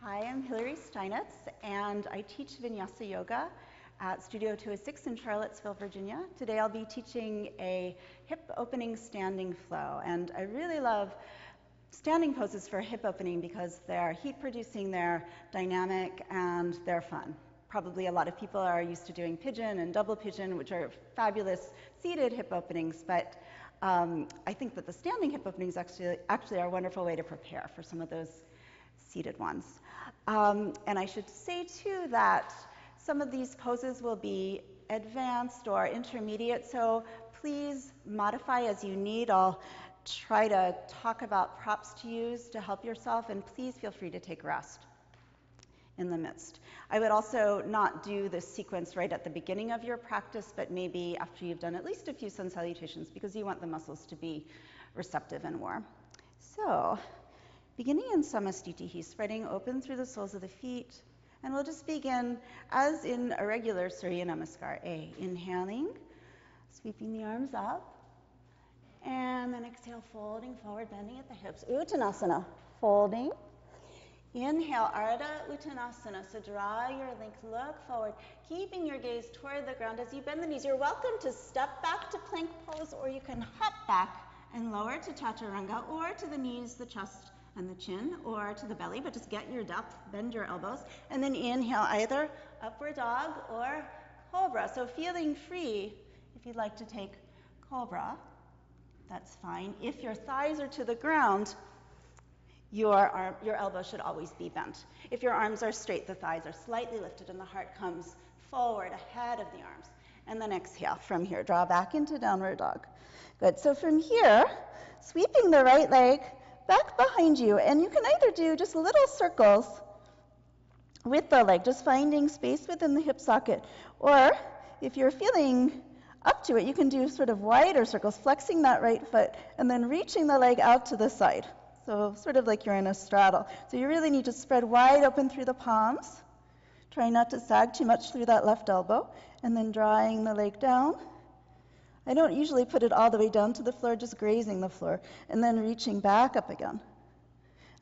Hi, I'm Hilary Steinitz, and I teach Vinyasa Yoga at Studio 206 in Charlottesville, Virginia. Today I'll be teaching a hip opening standing flow, and I really love standing poses for hip opening because they're heat producing, they're dynamic, and they're fun. Probably a lot of people are used to doing pigeon and double pigeon, which are fabulous seated hip openings, but I think that the standing hip openings actually are a wonderful way to prepare for some of those seated ones. And I should say too that some of these poses will be advanced or intermediate, so please modify as you need. I'll try to talk about props to use to help yourself, and please feel free to take rest in the midst. I would also not do this sequence right at the beginning of your practice, but maybe after you've done at least a few sun salutations, because you want the muscles to be receptive and warm. So, beginning in Samastitihi, spreading open through the soles of the feet, and we'll just begin as in a regular Surya Namaskar. Inhaling, sweeping the arms up, and then exhale, folding forward, bending at the hips. Uttanasana, folding. Inhale, Ardha Uttanasana, so draw your length, look forward, keeping your gaze toward the ground as you bend the knees. You're welcome to step back to plank pose, or you can hop back and lower to Chaturanga, or to the knees, the chest, and the chin, or to the belly, but just get your depth, bend your elbows, and then inhale either upward dog or cobra. So feeling free, if you'd like to take cobra, that's fine. If your thighs are to the ground, your elbows should always be bent. If your arms are straight, the thighs are slightly lifted and the heart comes forward ahead of the arms. And then exhale from here, draw back into downward dog. Good, so from here, sweeping the right leg back behind you, and you can either do just little circles with the leg, just finding space within the hip socket, or if you're feeling up to it, you can do sort of wider circles, flexing that right foot, and then reaching the leg out to the side. So sort of like you're in a straddle. So you really need to spread wide open through the palms. Try not to sag too much through that left elbow, and then drawing the leg down. I don't usually put it all the way down to the floor, just grazing the floor, and then reaching back up again.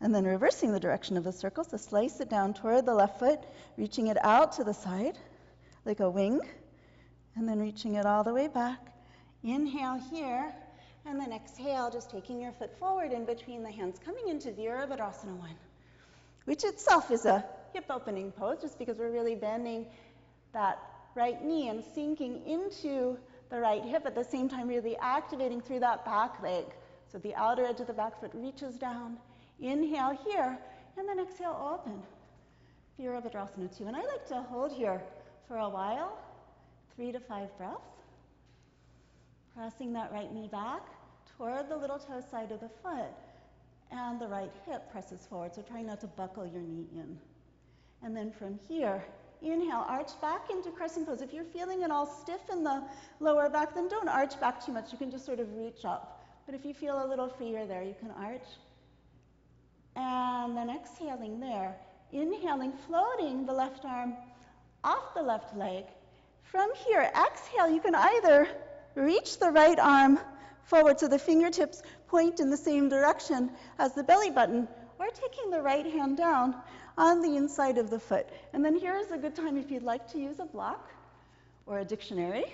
And then reversing the direction of the circle, so slice it down toward the left foot, reaching it out to the side, like a wing, and then reaching it all the way back. Inhale here, and then exhale, just taking your foot forward in between the hands, coming into Virabhadrasana 1, which itself is a hip opening pose, just because we're really bending that right knee and sinking into the right hip, at the same time really activating through that back leg. So the outer edge of the back foot reaches down. Inhale here, and then exhale, open. Virabhadrasana 2. And I like to hold here for a while, 3 to 5 breaths. Pressing that right knee back toward the little toe side of the foot, and the right hip presses forward, so try not to buckle your knee in. And then from here, inhale, arch back into crescent pose. If you're feeling it all stiff in the lower back, then don't arch back too much. You can just sort of reach up. But if you feel a little freer there, you can arch. And then exhaling there. Inhaling, floating the left arm off the left leg. From here, exhale, you can either reach the right arm forward so the fingertips point in the same direction as the belly button, or taking the right hand down on the inside of the foot. And then here is a good time if you'd like to use a block or a dictionary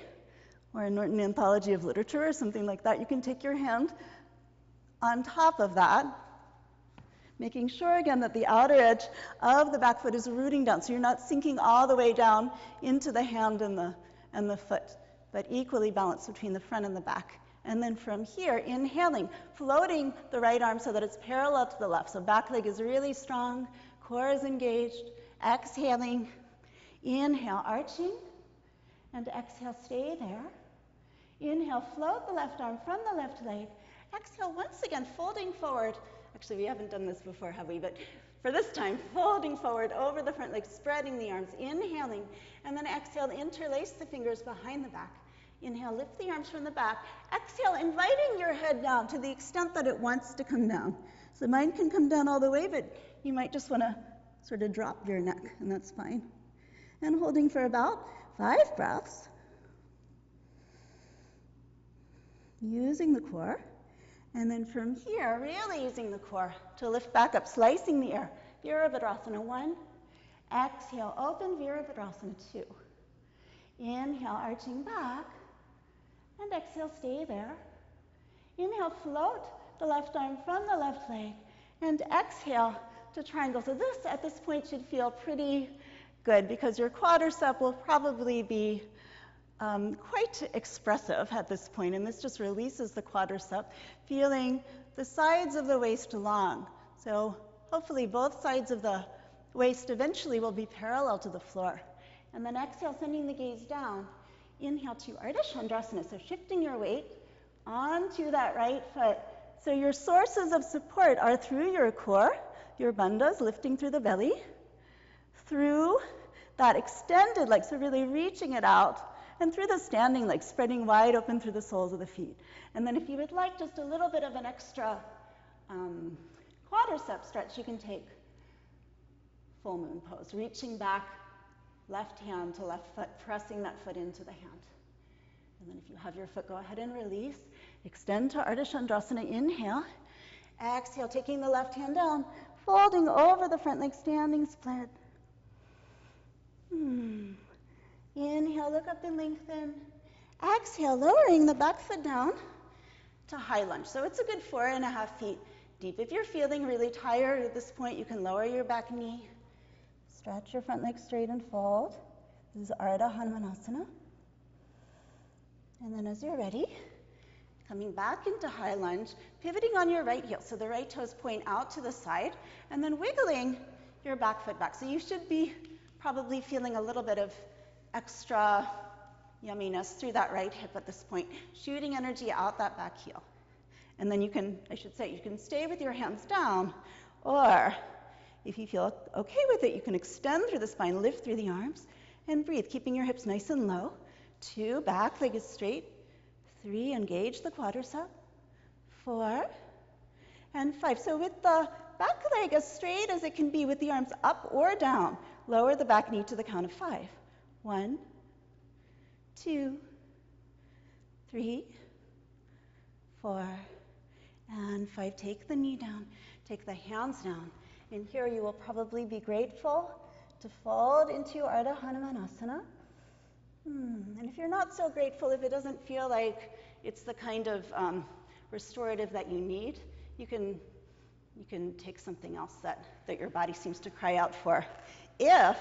or a Norton Anthology of Literature or something like that. You can take your hand on top of that, making sure again that the outer edge of the back foot is rooting down, so you're not sinking all the way down into the hand and the foot, but equally balanced between the front and the back. And then from here, inhaling, floating the right arm so that it's parallel to the left. So back leg is really strong, core is engaged. Exhaling, inhale, arching, and exhale, stay there. Inhale, float the left arm from the left leg. Exhale, once again, folding forward. Actually, we haven't done this before, have we? But for this time, folding forward over the front leg, spreading the arms, inhaling, and then exhale, interlace the fingers behind the back. Inhale, lift the arms from the back. Exhale, inviting your head down to the extent that it wants to come down. So mine can come down all the way, but you might just want to sort of drop your neck, and that's fine. And holding for about 5 breaths. Using the core. And then from here, really using the core to lift back up, slicing the air, Virabhadrasana 1. Exhale, open Virabhadrasana 2. Inhale, arching back. And exhale, stay there. Inhale, float the left arm from the left leg. And exhale to triangle. So this, at this point, should feel pretty good because your quadricep will probably be quite expressive at this point, and this just releases the quadricep, feeling the sides of the waist long. So hopefully both sides of the waist eventually will be parallel to the floor. And then exhale, sending the gaze down. Inhale to Ardha Chandrasana, so shifting your weight onto that right foot. So your sources of support are through your core, your bandhas lifting through the belly, through that extended leg, so really reaching it out, and through the standing leg, spreading wide open through the soles of the feet. And then if you would like just a little bit of an extra quadricep stretch, you can take full moon pose, reaching back, left hand to left foot, pressing that foot into the hand. And then if you have your foot, go ahead and release. Extend to Ardha Chandrasana, inhale. Exhale, taking the left hand down, folding over the front leg, standing split. Inhale, look up and lengthen. Exhale, lowering the back foot down to high lunge. So it's a good 4.5 feet deep. If you're feeling really tired at this point, you can lower your back knee, stretch your front leg straight and fold. This is Ardha Hanumanasana. And then as you're ready, coming back into high lunge, pivoting on your right heel. So the right toes point out to the side, and then wiggling your back foot back. So you should be probably feeling a little bit of extra yumminess through that right hip at this point, shooting energy out that back heel. And then you can, you can stay with your hands down, or if you feel okay with it, you can extend through the spine, lift through the arms, and breathe, keeping your hips nice and low. 2, back leg is straight. 3, engage the quadricep. 4, and 5. So with the back leg as straight as it can be with the arms up or down, lower the back knee to the count of 5. 1, 2, 3, 4, and 5. Take the knee down, take the hands down. And here you will probably be grateful to fold into Ardha Hanumanasana. And if you're not so grateful, if it doesn't feel like it's the kind of restorative that you need, you can take something else that your body seems to cry out for. If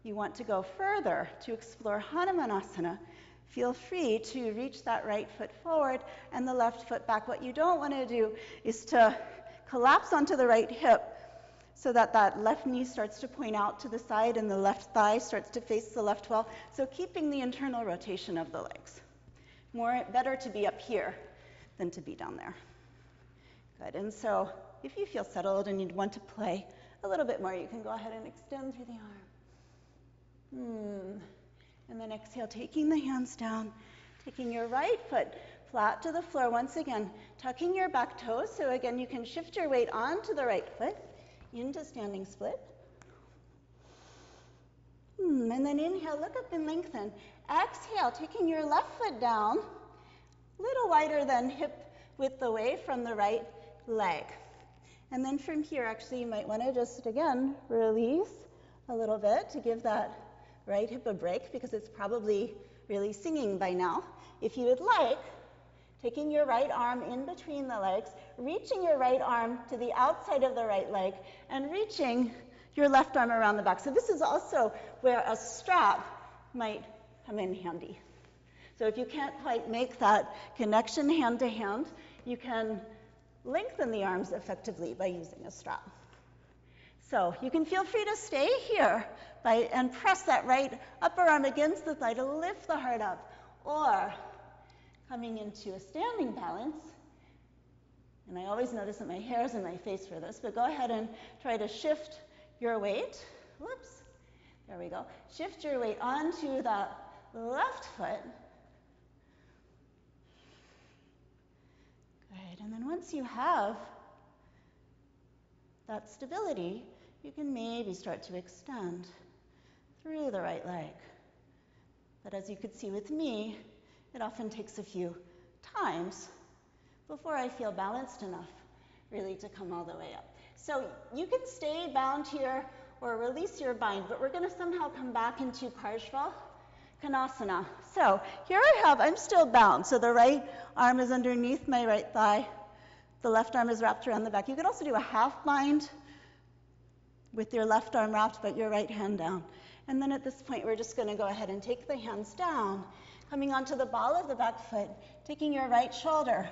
you want to go further to explore Hanumanasana, feel free to reach that right foot forward and the left foot back. What you don't want to do is to collapse onto the right hip so that that left knee starts to point out to the side and the left thigh starts to face the left wall. So keeping the internal rotation of the legs. Better to be up here than to be down there. Good, and so if you feel settled and you'd want to play a little bit more, you can go ahead and extend through the arm. And then exhale, taking the hands down, taking your right foot flat to the floor. Once again, tucking your back toes. So again, you can shift your weight onto the right foot into standing split. And then inhale, look up and lengthen. Exhale, taking your left foot down, a little wider than hip width away from the right leg. And then from here, actually, you might want to just, again, release a little bit to give that right hip a break because it's probably really singing by now. If you would like, taking your right arm in between the legs, reaching your right arm to the outside of the right leg, and reaching your left arm around the back. So this is also where a strap might come in handy. So if you can't quite make that connection hand to hand, you can lengthen the arms effectively by using a strap. So you can feel free to stay here and press that right upper arm against the thigh to lift the heart up, or coming into a standing balance. And I always notice that my hair is in my face for this, but go ahead and try to shift your weight. Whoops, there we go. Shift your weight onto the left foot. Good, and then once you have that stability, you can maybe start to extend through the right leg. But as you could see with me, it often takes a few times before I feel balanced enough really to come all the way up. So you can stay bound here or release your bind, but we're going to somehow come back into Parshva Konasana. So here I'm still bound. So the right arm is underneath my right thigh. The left arm is wrapped around the back. You could also do a half bind with your left arm wrapped, but your right hand down. And then at this point, we're just going to go ahead and take the hands down, coming onto the ball of the back foot, taking your right shoulder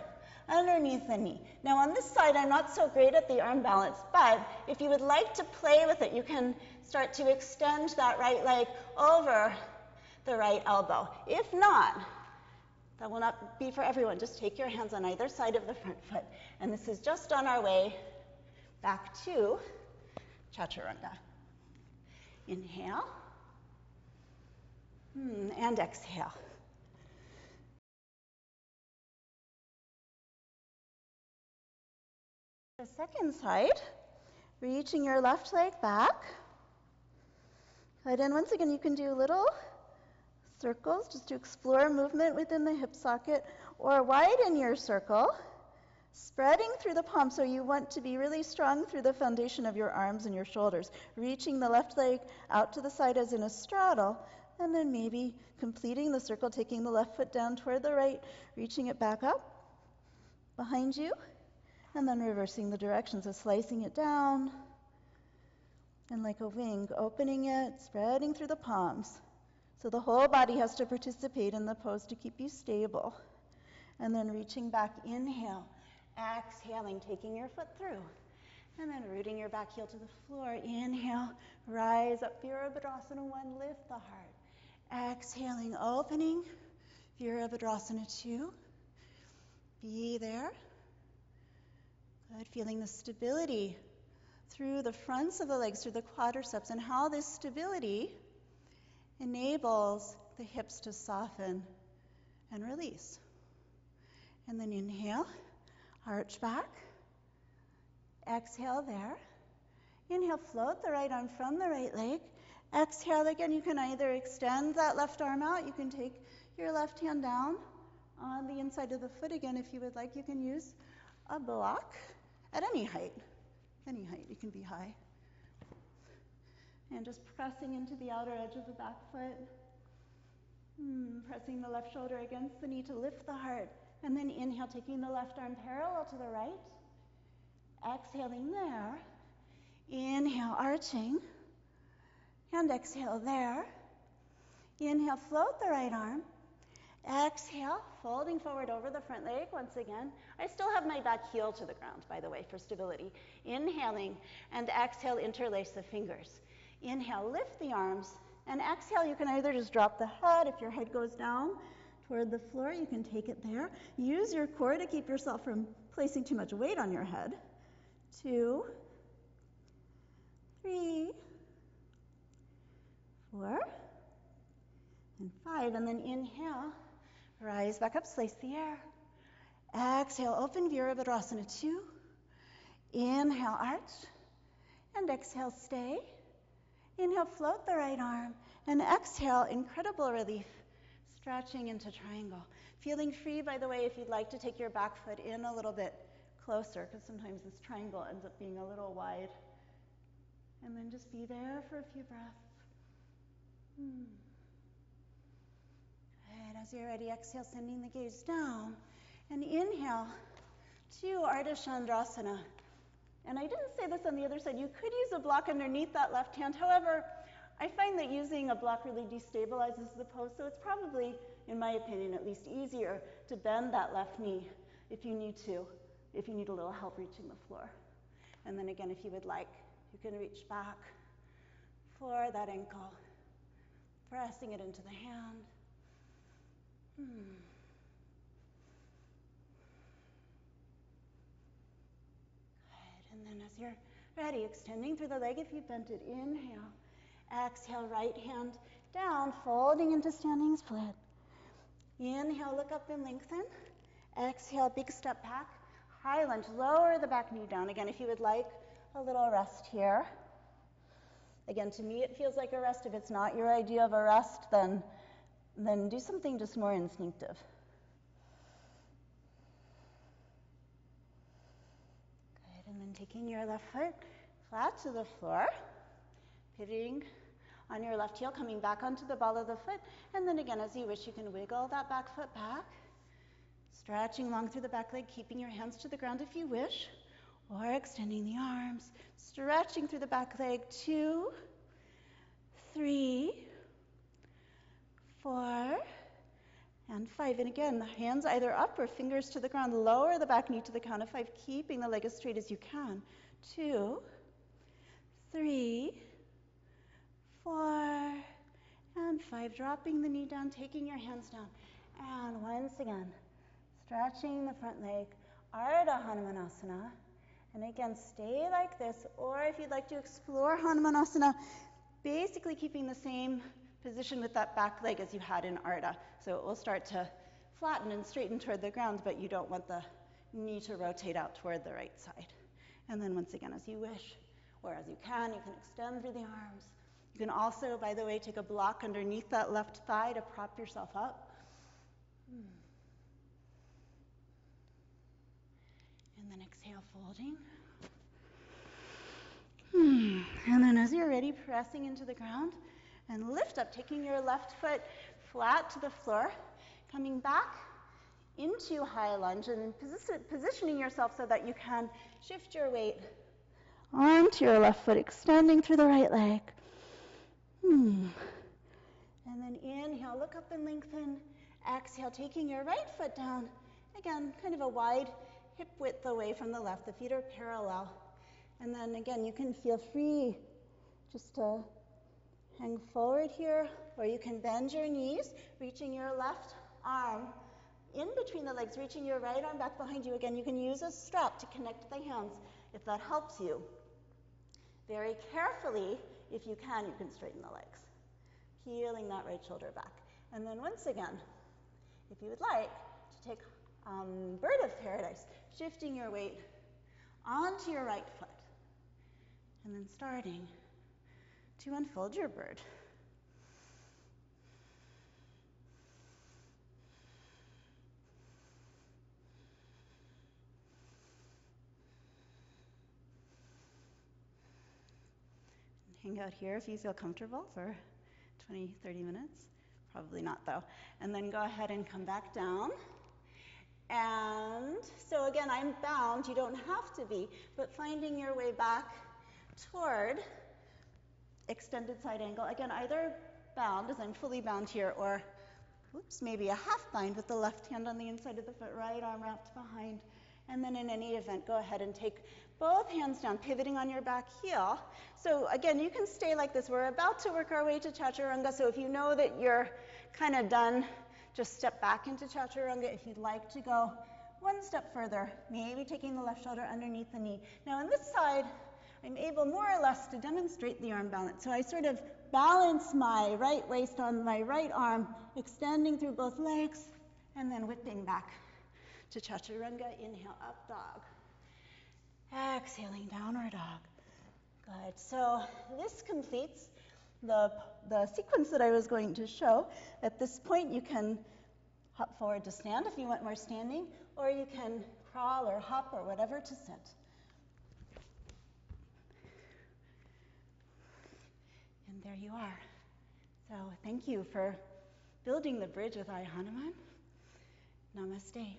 underneath the knee. Now on this side, I'm not so great at the arm balance, but if you would like to play with it, you can start to extend that right leg over the right elbow. If not, that will not be for everyone. Just take your hands on either side of the front foot. And this is just on our way back to Chaturanga. Inhale. And exhale. The second side, reaching your left leg back. Good, and once again, you can do little circles just to explore movement within the hip socket, or widen your circle, spreading through the palm. So you want to be really strong through the foundation of your arms and your shoulders, reaching the left leg out to the side as in a straddle, and then maybe completing the circle, taking the left foot down toward the right, reaching it back up behind you, and then reversing the direction, so slicing it down, and like a wing, opening it, spreading through the palms. So the whole body has to participate in the pose to keep you stable. And then reaching back, inhale, exhaling, taking your foot through. And then rooting your back heel to the floor. Inhale, rise up, Virabhadrasana 1, lift the heart. Exhaling, opening, Virabhadrasana 2. Be there. Good, feeling the stability through the fronts of the legs, through the quadriceps, and how this stability enables the hips to soften and release. And then inhale, arch back. Exhale there. Inhale, float the right arm from the right leg. Exhale again, you can either extend that left arm out, you can take your left hand down on the inside of the foot again if you would like. You can use a block at any height. Any height, you can be high. And just pressing into the outer edge of the back foot. Pressing the left shoulder against the knee to lift the heart. And then inhale, taking the left arm parallel to the right. Exhaling there. Inhale, arching. And exhale there. Inhale, float the right arm. Exhale, folding forward over the front leg once again. I still have my back heel to the ground, by the way, for stability. Inhaling, and exhale, interlace the fingers. Inhale, lift the arms, and exhale, you can either just drop the head. If your head goes down toward the floor, you can take it there. Use your core to keep yourself from placing too much weight on your head. 2, 3, 4, and 5, and then inhale. Rise back up, slice the air. Exhale, open Virabhadrasana 2. Inhale, arch. And exhale, stay. Inhale, float the right arm. And exhale, incredible relief, stretching into triangle. Feeling free, by the way, if you'd like to take your back foot in a little bit closer, because sometimes this triangle ends up being a little wide. And then just be there for a few breaths. Good. As you're ready, exhale, sending the gaze down. And inhale to Ardha Chandrasana. And I didn't say this on the other side. You could use a block underneath that left hand. However, I find that using a block really destabilizes the pose, so it's probably, in my opinion at least, easier to bend that left knee if you need a little help reaching the floor. And then again, if you would like, you can reach back for that ankle, pressing it into the hand. Good. And then as you're ready, extending through the leg if you bent it, inhale. Exhale, right hand down, folding into standing split. Inhale, look up and lengthen. Exhale, big step back. High lunge, lower the back knee down. Again, if you would like a little rest here. Again, to me it feels like a rest. If it's not your idea of a rest, then do something just more instinctive. Good, and then taking your left foot flat to the floor, pivoting on your left heel, coming back onto the ball of the foot, and then again, as you wish, you can wiggle that back foot back, stretching long through the back leg, keeping your hands to the ground if you wish, or extending the arms, stretching through the back leg, 2, 3, 4, and 5. And again, the hands either up or fingers to the ground. Lower the back knee to the count of 5, keeping the leg as straight as you can. 2, 3, 4, and 5. Dropping the knee down, taking your hands down. And once again, stretching the front leg, Ardha Hanumanasana. And again, stay like this. Or if you'd like to explore Hanumanasana, basically keeping the same position with that back leg as you had in Ardha. So it will start to flatten and straighten toward the ground, but you don't want the knee to rotate out toward the right side. And then once again, as you wish, or as you can extend through the arms. You can also, by the way, take a block underneath that left thigh to prop yourself up. And then exhale, folding. And then as you're ready, pressing into the ground and lift up, taking your left foot flat to the floor, coming back into high lunge and positioning yourself so that you can shift your weight onto your left foot, extending through the right leg. And then inhale, look up and lengthen. Exhale, taking your right foot down. Again, kind of a wide hip width away from the left. The feet are parallel. And then again, you can feel free just to hang forward here, or you can bend your knees, reaching your left arm in between the legs, reaching your right arm back behind you. Again, you can use a strap to connect the hands if that helps you. Very carefully, if you can straighten the legs, peeling that right shoulder back. And then once again, if you would like to take Bird of Paradise, shifting your weight onto your right foot, and then starting to unfold your bird. Hang out here if you feel comfortable for 20, 30 minutes. Probably not though. And then go ahead and come back down. And so again, I'm bound, you don't have to be, but finding your way back toward extended side angle. Again, either bound, as I'm fully bound here, or maybe a half bind with the left hand on the inside of the foot, right arm wrapped behind. And then in any event, go ahead and take both hands down, pivoting on your back heel. So again, you can stay like this. We're about to work our way to Chaturanga, so if you know that you're kind of done, just step back into Chaturanga. If you'd like to go one step further, maybe taking the left shoulder underneath the knee. Now on this side, I'm able more or less to demonstrate the arm balance. So I sort of balance my right waist on my right arm, extending through both legs, and then whipping back to Chaturanga. Inhale, up dog. Exhaling, downward dog. Good. So this completes the sequence that I was going to show. At this point, you can hop forward to stand if you want more standing, or you can crawl or hop or whatever to sit. And there you are. So thank you for building the bridge with iHanuman. Namaste.